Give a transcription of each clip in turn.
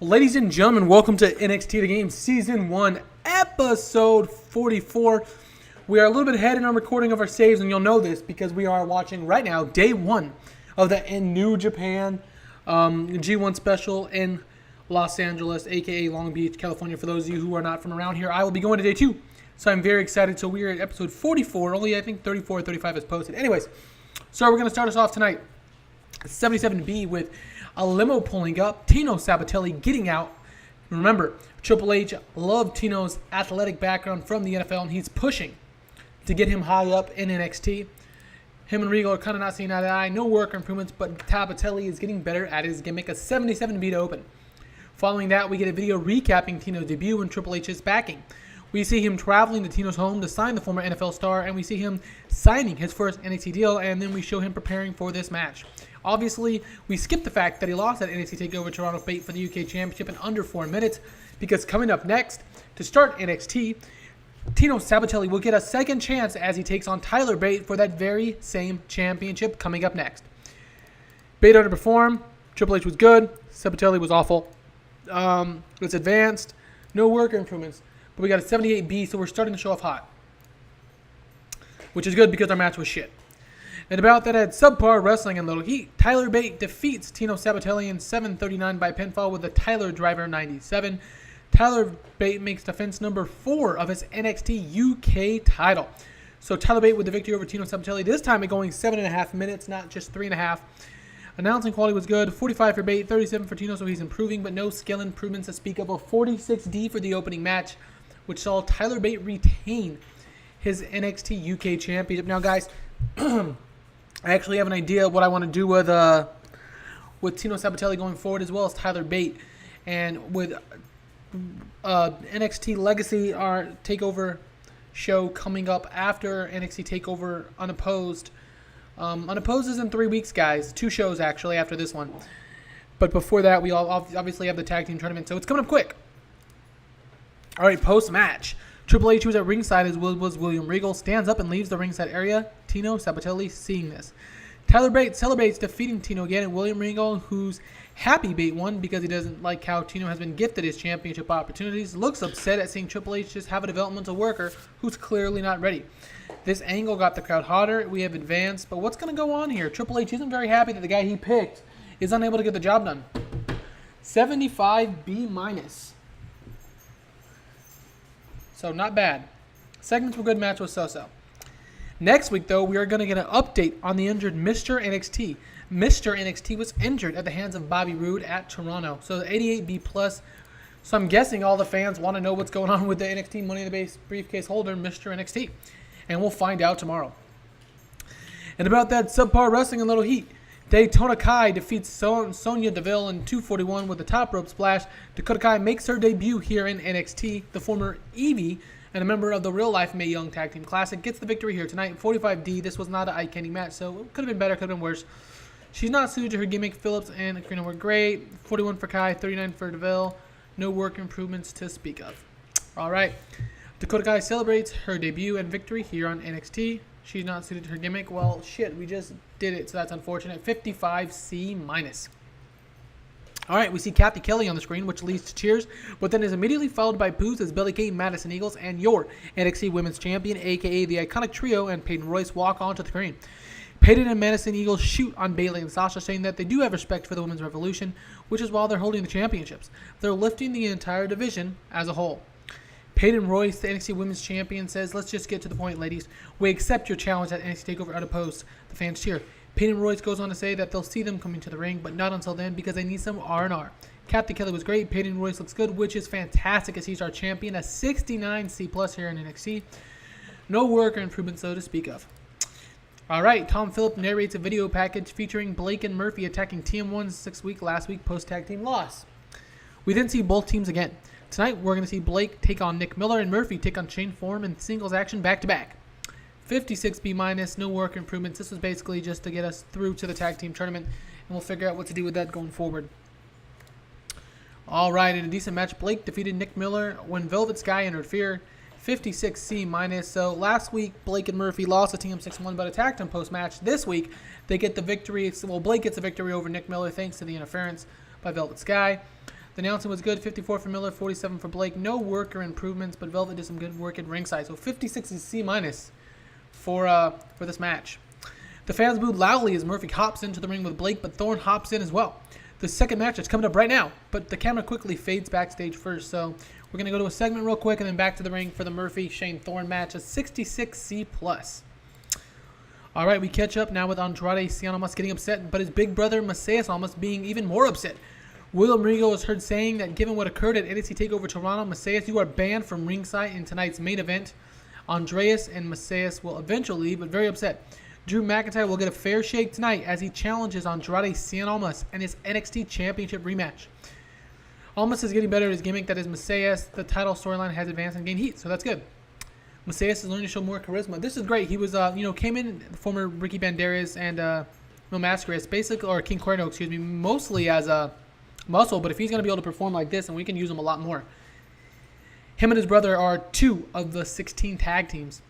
Ladies and gentlemen, welcome to NXT The Game Season 1, Episode 44. We are a little bit ahead in our recording of our saves, and you'll know this because we are watching right now Day 1 of the New Japan G1 special in Los Angeles, aka Long Beach, California. For those of you who are not from around here, I will be going to Day 2, so I'm very excited. So we are at Episode 44, only I think 34 or 35 is posted. Anyways, so we're going to start us off tonight, 77B, with a limo pulling up, Tino Cavatelli getting out. Remember, Triple H loved Tino's athletic background from the NFL, and he's pushing to get him high up in NXT. Him and Regal are kind of not seeing eye to eye. No work improvements, but Cavatelli is getting better at his gimmick. A 77B to open. Following that, we get a video recapping Tino's debut and Triple H's backing. We see him traveling to Tino's home to sign the former NFL star, and we see him signing his first NXT deal, and then we show him preparing for this match. Obviously, we skip the fact that he lost that NXT TakeOver Toronto Bate for the UK Championship in under 4 minutes, because coming up next, to start NXT, Tino Cavatelli will get a second chance as he takes on Tyler Bate for that very same championship coming up next. Bate underperformed, Triple H was good, Cavatelli was awful. It's advanced, no work improvements, but we got a 78B, so we're starting to show off hot, which is good because our match was shit. And about that had subpar wrestling and little heat. Tyler Bate defeats Tino Cavatelli in 7:39 by pinfall with the Tyler Driver 97. Tyler Bate makes defense number 4 of his NXT UK title. So Tyler Bate with the victory over Tino Cavatelli, this time it going 7.5 minutes, not just 3.5. Announcing quality was good. 45 for Bate, 37 for Tino, so he's improving, but no skill improvements to speak of. A 46D for the opening match, which saw Tyler Bate retain his NXT UK championship. Now, guys, I actually have an idea what I want to do with Tino Cavatelli going forward, as well as Tyler Bate, and with NXT Legacy, our takeover show coming up after NXT Takeover Unopposed. Unopposed is in 3 weeks, guys. 2 shows actually after this one. But before that, we all obviously have the tag team tournament, so it's coming up quick. All right, post match. Triple H, who's at ringside as was William Regal, stands up and leaves the ringside area. Tino Cavatelli seeing this. Tyler Bate celebrates defeating Tino again, and William Regal, who's happy Bate won because he doesn't like how Tino has been gifted his championship opportunities, looks upset at seeing Triple H just have a developmental worker who's clearly not ready. This angle got the crowd hotter. We have advanced, but what's going to go on here? Triple H isn't very happy that the guy he picked is unable to get the job done. 75B minus. So not bad. Segments were good, match was so-so. Next week, though, we are going to get an update on the injured Mr. NXT. Mr. NXT was injured at the hands of Bobby Roode at Toronto. So 88B plus. So I'm guessing all the fans want to know what's going on with the NXT Money in the Bank briefcase holder, Mr. NXT. And we'll find out tomorrow. And about that subpar wrestling and little heat. Daytona Kai defeats Sonia Deville in 2:41 with a top rope splash. Dakota Kai makes her debut here in NXT. The former Evie and a member of the Real Life Mae Young Tag Team Classic gets the victory here tonight. 45D. This was not an eye-candy match, so it could have been better, could have been worse. She's not suited to her gimmick. Phillips and Karina were great. 41 for Kai, 39 for Deville. No work improvements to speak of. All right. Dakota Kai celebrates her debut and victory here on NXT. She's not suited to her gimmick. Well, shit, we just did it, so that's unfortunate. 55C minus. All right, we see Kathy Kelly on the screen, which leads to cheers, but then is immediately followed by boos as Billie Kay, Madison Eagles, and your NXT Women's Champion, a.k.a. the Iconic Trio, and Peyton Royce walk onto the screen. Peyton and Madison Eagles shoot on Bayley and Sasha, saying that they do have respect for the Women's Revolution, which is while they're holding the championships. They're lifting the entire division as a whole. Peyton Royce, the NXT Women's Champion, says, "Let's just get to the point, ladies. We accept your challenge at NXT TakeOver Unopposed." The fans cheer. Peyton Royce goes on to say that they'll see them coming to the ring, but not until then because they need some R&R. Kathy Kelly was great. Peyton Royce looks good, which is fantastic as he's our champion. A 69C plus here in NXT. No work or improvement, so to speak of. All right, Tom Phillip narrates a video package featuring Blake and Murphy attacking TM1's last week post-tag team loss. We then see both teams again. Tonight, we're going to see Blake take on Nick Miller and Murphy take on Shane Form in singles action back-to-back. 56B minus, no work improvements. This was basically just to get us through to the tag team tournament, and we'll figure out what to do with that going forward. All right, in a decent match, Blake defeated Nick Miller when Velvet Sky interfered. 56C minus. So last week, Blake and Murphy lost to Team 6-1, but attacked him post-match. This week, they get the victory. Well, Blake gets the victory over Nick Miller thanks to the interference by Velvet Sky. The announcing was good. 54 for Miller, 47 for Blake. No work or improvements, but Velvet did some good work at ringside. So 56 is C- for this match. The fans booed loudly as Murphy hops into the ring with Blake, but Thorne hops in as well. The second match is coming up right now, but the camera quickly fades backstage first. So we're going to go to a segment real quick and then back to the ring for the Murphy-Shane Thorne match, a 66 C+. All right, we catch up now with Andrade Cien Almas getting upset, but his big brother Macias Almas being even more upset. William Regal is heard saying that given what occurred at NXT TakeOver Toronto, Macias, you are banned from ringside in tonight's main event. Andreas and Macias will eventually leave, but very upset. Drew McIntyre will get a fair shake tonight as he challenges Andrade Cien Almas in his NXT Championship rematch. Almas is getting better at his gimmick, that is Macias. The title storyline has advanced and gained heat, so that's good. Macias is learning to show more charisma. This is great. He was, came in former Ricky Banderas and Mil Mascaras, basically, or King Cuerno, excuse me, mostly as a muscle. But if he's going to be able to perform like this, and we can use him a lot more. Him and his brother are 2 of the 16 tag teams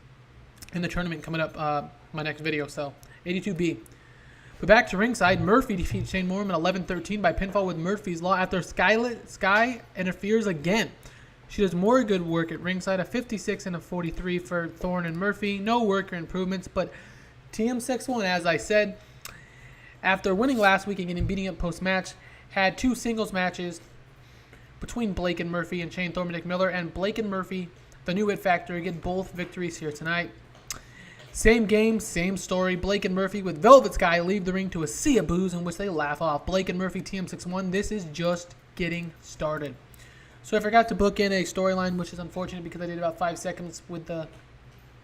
in the tournament coming up. My next video, so 82B. But back to ringside, Murphy defeats Shane Moore at 11-13 by pinfall with Murphy's Law after Sky interferes again. She does more good work at ringside, a 56 and a 43 for Thorne and Murphy. No work or improvements, but TM61, as I said, after winning last week and getting beating up post-match, had 2 singles matches between Blake and Murphy and Shane Thorne and Nick Miller, and Blake and Murphy, the new It Factor, get both victories here tonight. Same game, same story. Blake and Murphy with Velvet Sky leave the ring to a sea of boos in which they laugh off. Blake and Murphy TM61, this is just getting started. So I forgot to book in a storyline, which is unfortunate because I did about 5 seconds with the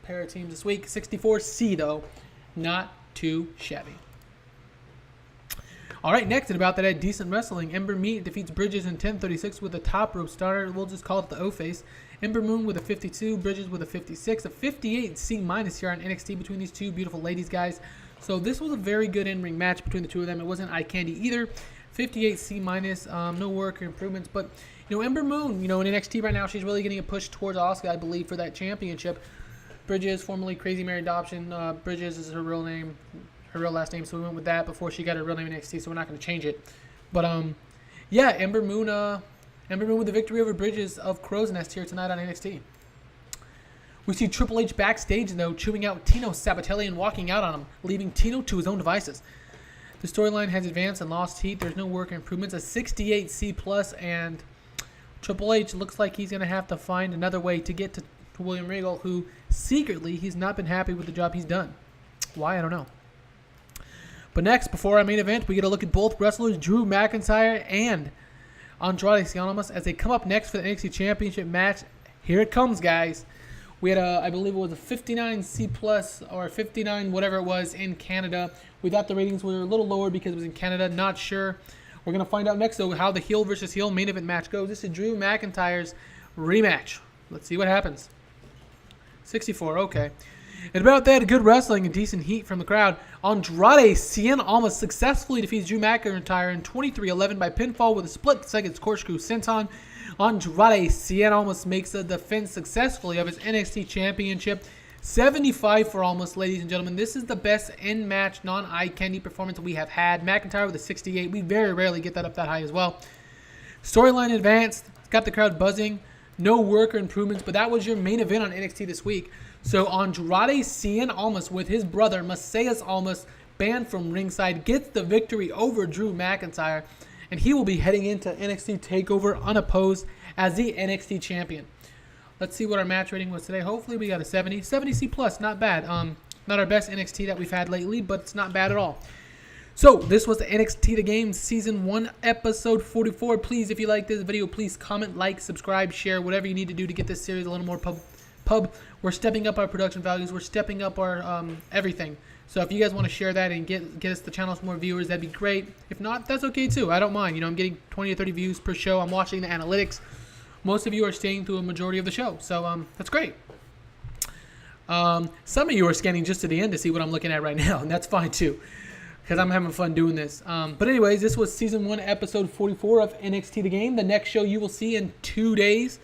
pair of teams this week. 64C, though. Not too shabby. All right, next, and about that at Decent Wrestling, Ember defeats Bridges in 10:36 with a top rope starter. We'll just call it the O-Face. Ember Moon with a 52, Bridges with a 56, a 58 C- here on NXT between these two beautiful ladies, guys. So this was a very good in-ring match between the two of them. It wasn't eye candy either. 58 C-, no work or improvements. But, Ember Moon, in NXT right now, she's really getting a push towards Asuka, I believe, for that championship. Bridges, formerly Crazy Mary Adoption. Bridges is her real name, her real last name, so we went with that before she got her real name in NXT, so we're not going to change it. But, yeah, Ember Moon with the victory over Bridges of Crow's Nest here tonight on NXT. We see Triple H backstage, though, chewing out Tino Cavatelli and walking out on him, leaving Tino to his own devices. The storyline has advanced and lost heat. There's no work or improvements. A 68 C+, and Triple H looks like he's going to have to find another way to get to William Regal, who secretly he's not been happy with the job he's done. Why? I don't know. But next, before our main event, we get a look at both wrestlers, Drew McIntyre and Andrade Cien Almas, as they come up next for the NXT Championship match. Here it comes, guys. We had I believe it was a 59 C+ or 59 whatever it was in Canada. We thought the ratings were a little lower because it was in Canada. Not sure. We're going to find out next, though, how the heel versus heel main event match goes. This is Drew McIntyre's rematch. Let's see what happens. 64, okay. And about that, good wrestling and decent heat from the crowd. Andrade Cien Almas successfully defeats Drew McIntyre in 23-11 by pinfall with a split-second corkscrew senton. Andrade Cien Almas makes a defense successfully of his NXT Championship. 75 for Almas, ladies and gentlemen. This is the best in-match, non-eye candy performance we have had. McIntyre with a 68. We very rarely get that up that high as well. Storyline advanced. Got the crowd buzzing. No work or improvements, but that was your main event on NXT this week. So Andrade Cien Almas with his brother, Macias Almas, banned from ringside, gets the victory over Drew McIntyre, and he will be heading into NXT TakeOver unopposed as the NXT champion. Let's see what our match rating was today. Hopefully we got a 70. 70 C+, not bad. Not our best NXT that we've had lately, but it's not bad at all. So, this was the NXT The Game Season 1, Episode 44. Please, if you like this video, please comment, like, subscribe, share, whatever you need to do to get this series a little more pub. We're stepping up our production values. We're stepping up our everything. So, if you guys want to share that and get us the channel some more viewers, that'd be great. If not, that's okay too. I don't mind. I'm getting 20 to 30 views per show. I'm watching the analytics. Most of you are staying through a majority of the show. So, that's great. Some of you are scanning just to the end to see what I'm looking at right now, and that's fine too, because I'm having fun doing this. But anyways, this was Season 1, Episode 44 of NXT The Game. The next show you will see in 2 days'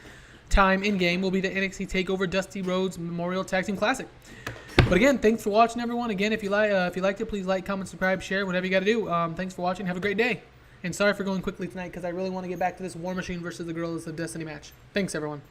time in-game will be the NXT TakeOver Dusty Rhodes Memorial Tag Team Classic. But again, thanks for watching, everyone. Again, if you liked it, please like, comment, subscribe, share, whatever you got to do. Thanks for watching. Have a great day. And sorry for going quickly tonight because I really want to get back to this War Machine versus the Gorillas of Destiny match. Thanks, everyone.